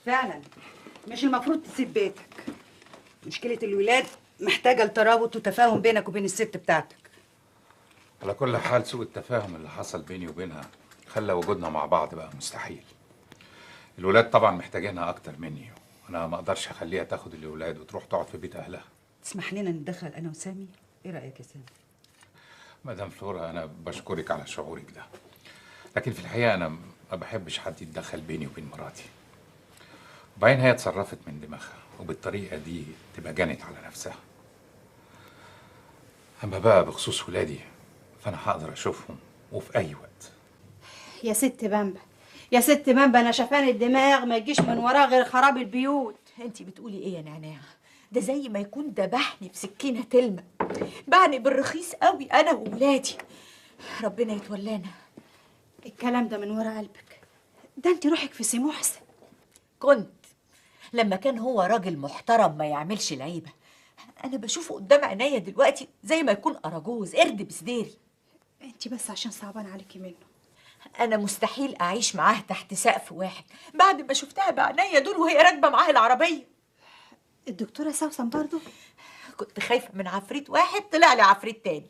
فعلا مش المفروض تسيب بيتك. مشكلة الولاد محتاجة لترابط وتفاهم بينك وبين الست بتاعتك. على كل حال سوء التفاهم اللي حصل بيني وبينها خلى وجودنا مع بعض بقى مستحيل. الولاد طبعا محتاجينها اكتر مني، وانا ما اقدرش اخليها تاخد الولاد وتروح تقعد في بيت اهلها. تسمح لنا نتدخل انا وسامي؟ ايه رأيك يا سامي؟ مدام فلورا انا بشكرك على شعورك ده، لكن في الحقيقه انا ما بحبش حد يتدخل بيني وبين مراتي. وبعدين هي اتصرفت من دماغها وبالطريقه دي تبقى جنت على نفسها. اما بقى بخصوص ولادي فانا هقدر اشوفهم وفي اي وقت. يا ست بامبا، يا ست بامبا، انا شفان الدماغ ما يجيش من وراه غير خراب البيوت. انتي بتقولي ايه يا نعناع؟ ده زي ما يكون دبحني بسكينه تلمع، باعني بالرخيص قوي انا وولادي. ربنا يتولانا. الكلام ده من ورا قلبك؟ ده انت روحك في سي محسن. كنت لما كان هو راجل محترم ما يعملش العيبه. انا بشوفه قدام عينيا دلوقتي زي ما يكون اراجوز قرد بسديري. انت بس عشان صعبان عليكي منه. انا مستحيل اعيش معاه تحت سقف واحد بعد ما شفتها بعينيا دول وهي راكبه معاه العربيه. الدكتوره سوسن برضو؟ كنت خايفه من عفريت واحد طلع لي عفريت تاني.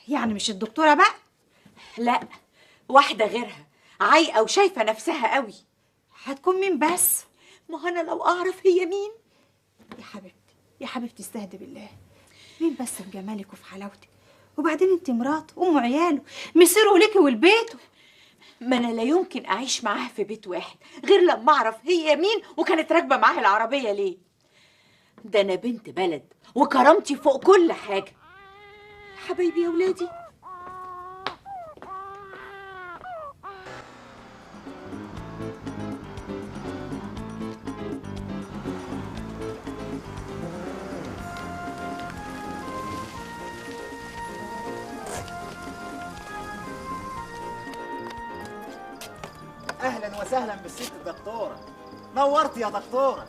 يعني مش الدكتوره بقى؟ لا، واحده غيرها عايقه وشايفه نفسها قوي. هتكون مين بس؟ ما انا لو اعرف هي مين. يا حبيبتي يا حبيبتي استهدي بالله. مين بس في جمالك وفي حلاوتك؟ وبعدين انت مراته وام عياله، مصيره ليكي ولبيته. ما انا لا يمكن اعيش معاها في بيت واحد غير لما اعرف هي مين وكانت راكبه معاها العربيه ليه. ده انا بنت بلد وكرامتي فوق كل حاجه. حبايبي يا ولادي. اهلا وسهلا بالست الدكتوره. نورتي يا دكتوره.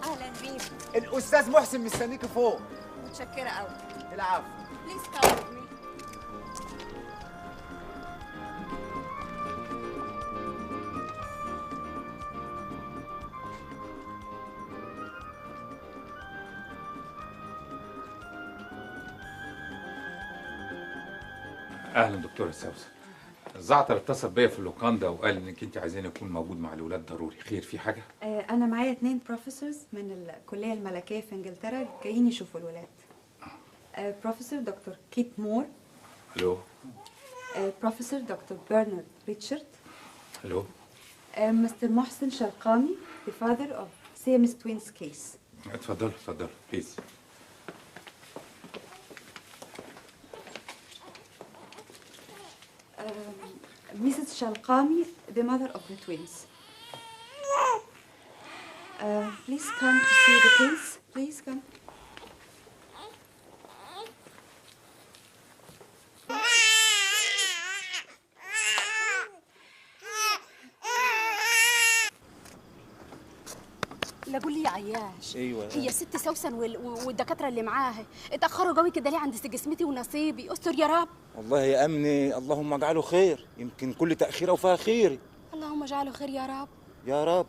اهلا بيك. الاستاذ محسن مستنيكي فوق. متشكره قوي. العفو. بليز كام وذ مي. اهلا دكتوره سوسن. الزعتر اتصل بيا في اللوكاندا وقال انك انت عايزين اكون موجود مع الولاد ضروري. خير في حاجه؟ انا معايا 2 بروفيسورز من الكليه الملكيه في انجلترا جايين يشوفوا الولاد. بروفيسور دكتور كيت مور. الو. بروفيسور دكتور برنارد ريتشارد. الو. مستر محسن شرقامي the father of Siamese twins case. اتفضلوا اتفضلوا بليز. Mrs. Shalqami, the mother of the twins. Please come to see the case. Please come. لا قول لي يا عياش. ايوه. هي ست سوسن والدكاتره اللي معاها اتاخروا قوي كده ليه عند جسمتي ونصيبي؟ استر يا رب. والله يا امني اللهم اجعله خير، يمكن كل تاخيره وفيها خير. اللهم اجعله خير يا رب. يا رب.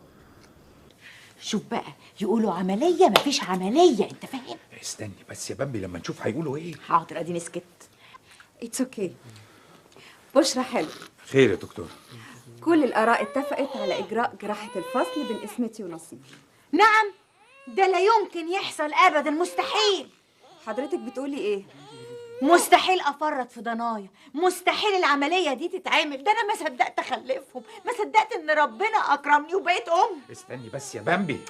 شوف بقى، يقولوا عمليه مفيش عمليه، انت فاهم؟ استني بس يا بامبي لما نشوف هيقولوا ايه. حاضر اديني سكت. It's okay. بشرى حلو. خير يا دكتور. كل الآراء اتفقت على إجراء جراحة الفصل بين اسمتي ونصيبي. نعم، ده لا يمكن يحصل ابدا، مستحيل. حضرتك بتقولي إيه؟ مستحيل افرط في ضنايا، مستحيل العمليه دي تتعمل. ده انا ما صدقت اخلفهم، ما صدقت ان ربنا اكرمني وبقيت ام. استني بس يا بامبي.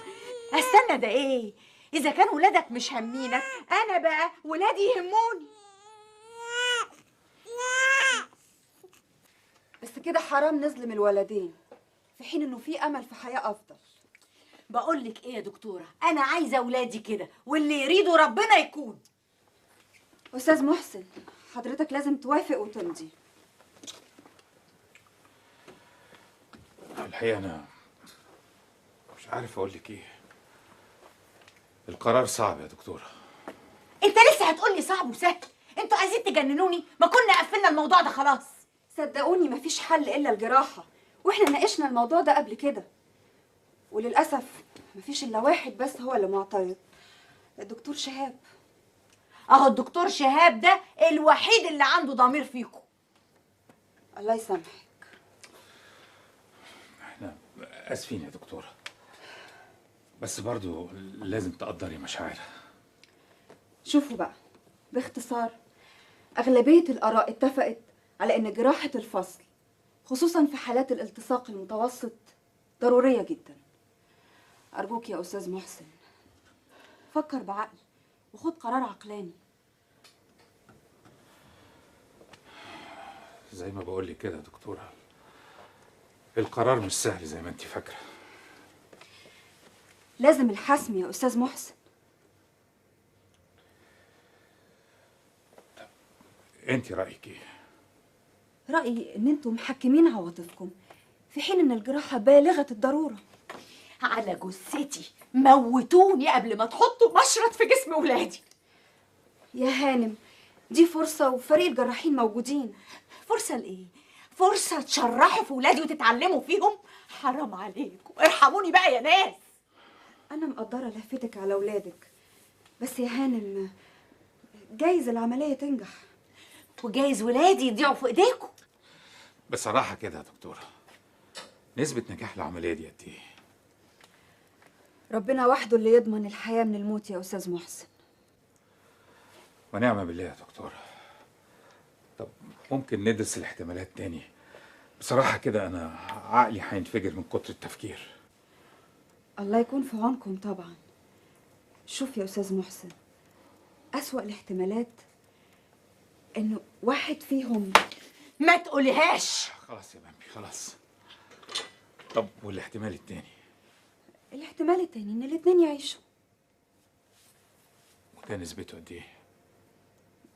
استنى ده ايه؟ اذا كان ولادك مش هامينك، انا بقى ولادي يهموني. بس كده حرام نظلم الولدين في حين إنه في أمل في حياة أفضل. بقول لك ايه يا دكتوره، انا عايزه ولادي كده، واللي يريده ربنا يكون. أستاذ محسن، حضرتك لازم توافق وتمضي. الحقيقه انا مش عارف اقول لك ايه. القرار صعب يا دكتوره. انت لسه هتقولي صعب وسهل؟ انتوا عايزين تجننوني؟ ما كنا قفلنا الموضوع ده خلاص. صدقوني مفيش حل إلا الجراحة، وإحنا ناقشنا الموضوع ده قبل كده. وللأسف مفيش إلا واحد بس هو اللي معترض، الدكتور شهاب. اهو الدكتور شهاب ده الوحيد اللي عنده ضمير فيكم. الله يسامحك. احنا اسفين يا دكتورة، بس برضو لازم تقدري مشاعرها. شوفوا بقى، باختصار أغلبية الآراء اتفقت على إن جراحة الفصل خصوصا في حالات الالتصاق المتوسط ضرورية جدا. أرجوك يا أستاذ محسن فكر بعقل وخد قرار عقلاني. زي ما بقول لك كده يا دكتورة، القرار مش سهل زي ما انت فاكرة. لازم الحسم يا أستاذ محسن. انت رأيك ايه؟ رأيي إن أنتم محكمين عواطفكم في حين إن الجراحة بالغة الضرورة. على جثتي موتوني قبل ما تحطوا مشرط في جسم ولادي. يا هانم دي فرصة وفريق الجراحين موجودين. فرصة لإيه؟ فرصة تشرحوا في ولادي وتتعلموا فيهم؟ حرام عليكم، ارحموني بقى يا ناس. أنا مقدرة لفتك على ولادك، بس يا هانم جايز العملية تنجح. وجايز ولادي يضيعوا في ايديكم. بصراحة كده يا دكتورة، نسبة نجاح العملية دي قد ايه؟ ربنا وحده اللي يضمن الحياة من الموت يا أستاذ محسن. ونعم بالله يا دكتورة. طب ممكن ندرس الاحتمالات تاني؟ بصراحة كده أنا عقلي هينفجر من كتر التفكير. الله يكون في عونكم طبعا. شوف يا أستاذ محسن، أسوأ الاحتمالات إنه واحد فيهم. ما تقوليهاش. خلاص يا بامبي خلاص. طب والاحتمال التاني؟ الاحتمال التاني إن الاتنين يعيشوا. وده نسبته قد ايه؟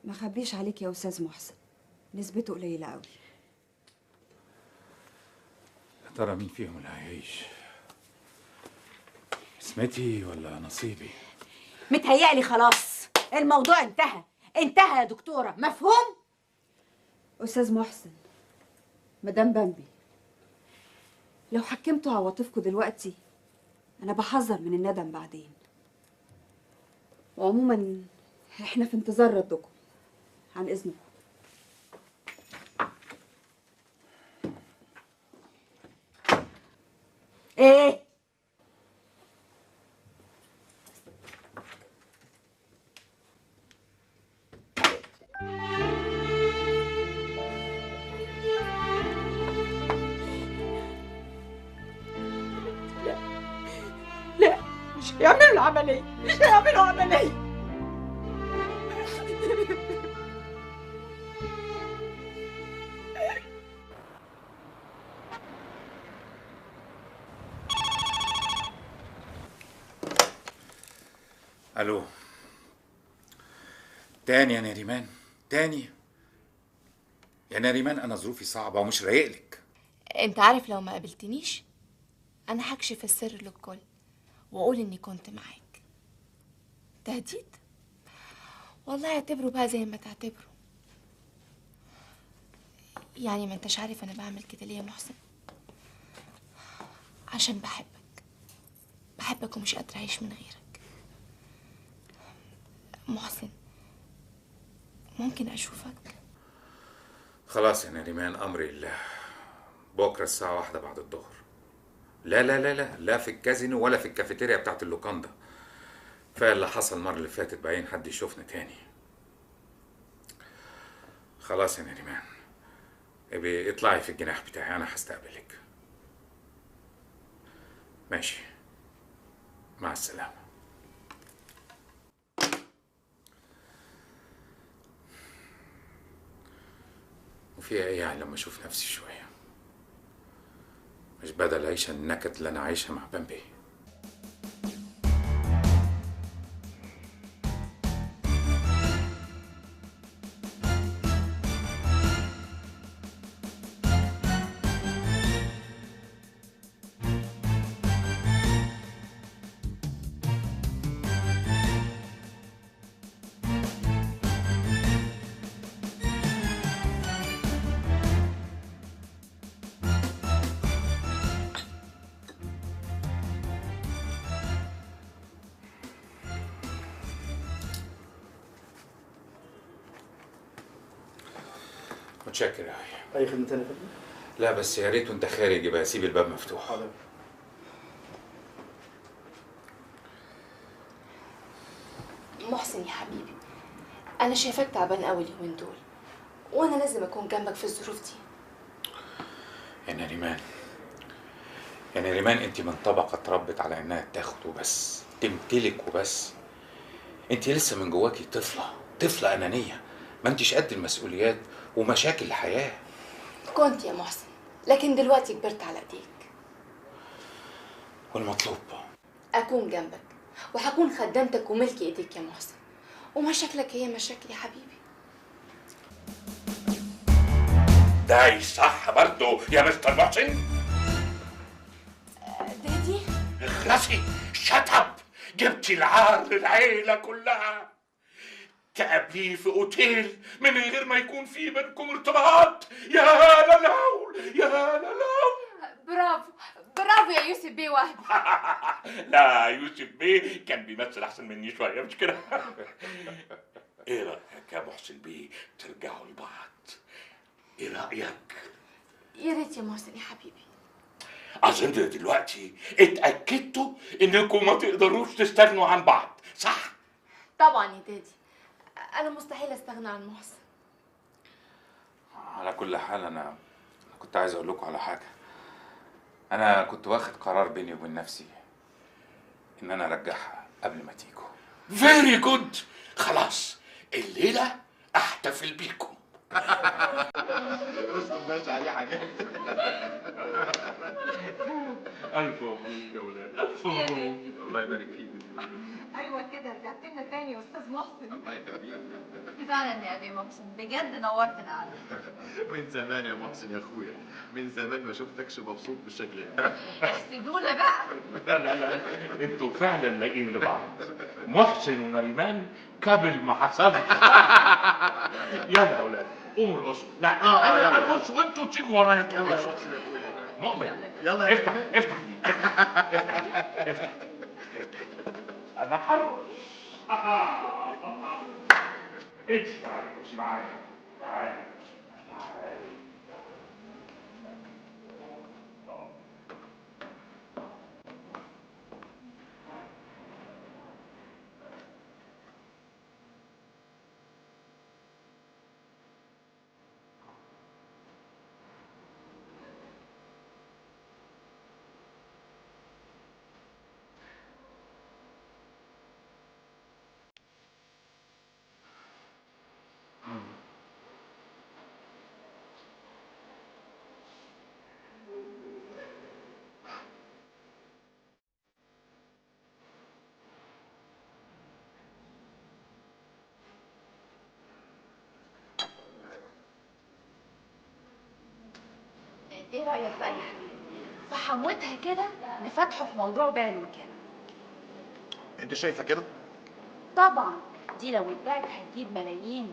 ما خبيش عليك يا أستاذ محسن، نسبته قليلة قوي. يا ترى مين فيهم اللي هيعيش؟ اسمتي ولا نصيبي؟ متهيألي خلاص الموضوع انتهى. انتهى يا دكتورة، مفهوم؟ أستاذ محسن، مدام بامبي، لو حكمتوا عواطفكم دلوقتي أنا بحذر من الندم بعدين. وعموما احنا في انتظار ردكم. عن إذنكم. ايه؟ لا مش هيعملوا العملية، مش هيعملوا عملية. الو. تاني يا نريمان، تاني يا نريمان، انا ظروفي صعبه ومش رايقلك. انت عارف لو ما قابلتنيش انا هكشف السر للكل واقول اني كنت معاك. تهديد؟ والله اعتبره بقى زي ما تعتبره. يعني ما انتش عارف انا بعمل كده ليه يا محسن؟ عشان بحبك ومش قادرة اعيش من غيرك. محسن ممكن اشوفك؟ خلاص يا نريمان، امري لله. بكره الساعه 1 بعد الظهر. لا لا لا لا لا في الكازينو ولا في الكافيتيريا بتاعت اللوكاندا. كفايه اللي حصل المره اللي فاتت، باين حد يشوفنا تاني. خلاص يا نريمان، ابقي اطلعي في الجناح بتاعي، انا هستقبلك. ماشي، مع السلامه. وفيها ايه يعني لما اشوف نفسي شويه؟ مش بدل عيشه النكد اللي انا عايشها مع بامبي. متشكر يا اي خدمه ثانيه يا فندم؟ لا بس يا ريت وانت خارج يبقى سيب الباب مفتوح. حاضر. محسن يا حبيبي، انا شايفاك تعبان قوي اليومين دول، وانا لازم اكون جنبك في الظروف دي. يا نريمان، يا نريمان، انت من طبقه اتربت على انها تاخد وبس، تمتلك وبس. انت لسه من جواكي طفله انانيه، ما انتش قد المسؤوليات ومشاكل الحياه. كنت يا محسن، لكن دلوقتي كبرت على ايديك. والمطلوب اكون جنبك وهكون خدامتك وملك ايديك يا محسن، ومشاكلك هي مشاكلي يا حبيبي. ده صح برضه يا مستر محسن؟ دادي اخلصي، شطب، جبتي العار للعيلة كلها. تقابليه في اوتيل من غير ما يكون في بينكم ارتباط. يا للهول يا للهول. برافو برافو يا يوسف بيه وهبي. لا يوسف بيه كان بيمثل احسن مني شويه، مش كده؟ ايه رايك يا محسن بيه ترجعوا لبعض؟ ايه رايك؟ يا ريت يا محسن يا حبيبي. اظن دلوقتي اتاكدتوا انكم ما تقدروش تستغنوا عن بعض، صح؟ طبعا يا دادي، انا مستحيل استغنى عن محسن. على كل حال انا كنت عايز اقول لكم على حاجه. انا كنت واخد قرار بيني وبين نفسي ان انا ارجعها قبل ما تيجوا. فيري جود. خلاص الليله احتفل بيكم. ماشي عليه حاجات. الف مبروك يا ولاد، الف مبروك. الله يبارك فيك. ايوه كده رجعت لنا تاني يا استاذ محسن. الله يخليك. فعلا يا ابي محسن بجد نورت القعده. من زمان يا محسن يا اخويا، من زمان ما شفتكش مبسوط بالشكل ده. احسدونا بقى. لا لا لا، انتوا فعلا لاقيين لبعض. محسن ونريمان قبل ما حصل. يلا يا اولاد قوموا القصوا. لا انا ارقص وانتوا تيجوا ورايا. يلا مؤمن يلا افتح افتح افتح افتح. انا حرص. ايش معايا معايا. ايه رايك بقى يا حبيبي؟ فحموتها كده نفتحه في موضوع بيع الوكاله. انت شايفه كده؟ طبعا دي لو اتباعت هتجيب ملايين.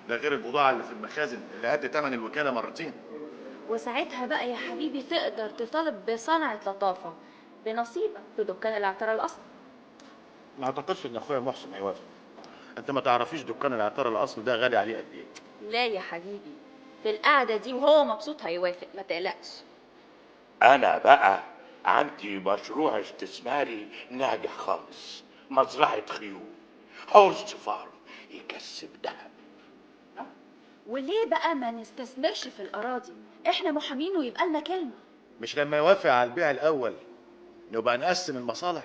ده غير البضاعه اللي في المخازن اللي قد ثمن الوكاله مرتين. وساعتها بقى يا حبيبي تقدر تطالب بصنعة لطافة بنصيبك في دكان العطارة الأصلي. ما اعتقدش ان اخويا محسن هيوافق. انت ما تعرفيش دكان العطاره الاصل ده غالي عليه قد ايه. لا يا حبيبي، في القعدة دي وهو مبسوط هيوافق، ما تقلقش. انا بقى عندي مشروع استثماري ناجح خالص، مزرعة خيول، هورس فارم يكسب دهب. وليه بقى ما نستثمرش في الأراضي؟ احنا محامين ويبقى لنا كلمة. مش لما يوافق على البيع الاول نبقى نقسم المصالح.